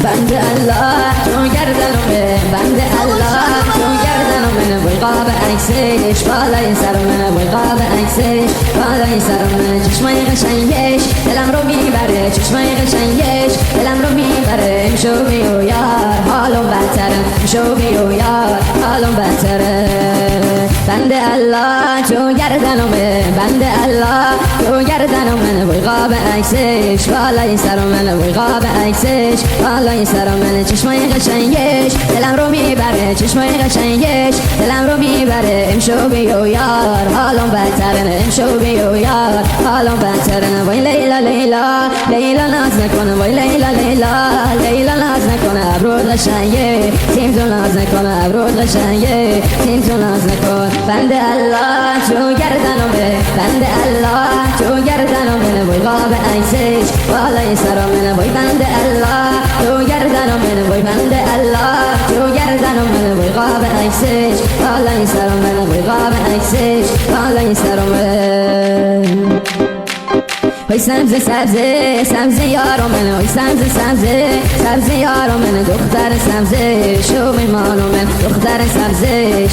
بنده الله تو گردنمه بنده الله تو گردنمه وای قاب عکسش بالای سرمه وای قاب عکسش بالای سرمه چشمای قشنگش دلم رو میبره چشمای قشنگش دلم رو میبره امشو بیو یار حالم بهتره امشو بیو یار حالم بهتره بنده الله تو گردنمه بنده الله تو گردنمه وای قاب عکسش بالای سرمه وای قاب عکسش بالای سرمه چشمای قشنگش دلم رو میبره چشمای قشنگش دلم رو میبره امشو بیو یار حالم بهتره امشو بیو یار حالم بهتره وای لیلا لیلا لیلا ناز نکنه وای لیلا لیلا لیلا ناز نکنه ابرود قشنگه تیم تو ناز نکنه ابرود قشنگه تیم تو ناز نکن بنده الله تو گردنمه بنده الله تو گردنمه وای قاب عکسش بالای سرمه وای بنده الله تو گردنمه وای بنده الله تو گردنمه وای قاب عکسش بالای سرمه وای قاب عکسش بالای سرمه وای سبز سبز سبز یارو من وای سبز سبز سبز یارو من دختر سبز شو میمانو من دختر سبز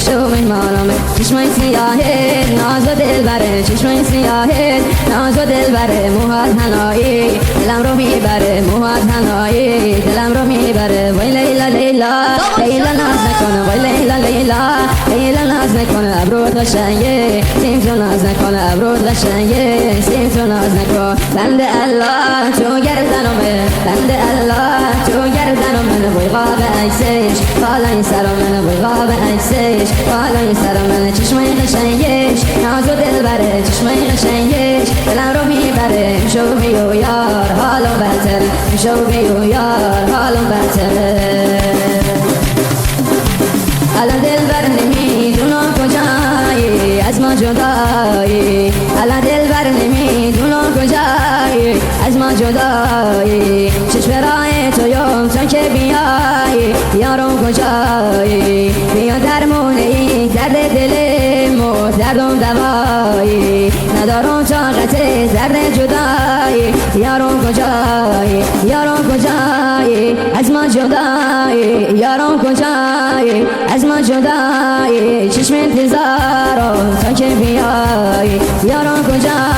شو میمانو من چشمای سیاهه ناز و دل بره چشمای سیاهه ناز و دل بره موهات هنایی دلم رو میبره موهات هنایی دلم رو میبره وای لیلا لیلا لیلا ناز نکنه وای لیلا لیلا لیلا ناز نکنه ابرود قشنگه سیم تو ناز نکنه ابرود قشنگه سیم تو ناز نکنه بنده الله تو گردنمه بنده الله تو گردنمه وای قاب عکسش بالای سرمه وای قاب عکسش بالای سرمه چشمای قشنگش ناز و دل بره چشمای قشنگش دلم رو میبره امشو بیو یار حالم بهتره امشو بیو یار حالم بهتره الان دلبر نمیدونم کجایی از ما جدایی الان دلبر نمیدونم کجایی از ما جدایی چشم راه تو یم تا که بیایی یارم کجایی بیا درمون این درد دلمو دردم دوایی ندارم طاقت درد جدایی یارم کجایی یارم کجایی از ما جدایی یارم کجایی از ما جدایی چشم انتظارم تا که بیایی یارم کجایی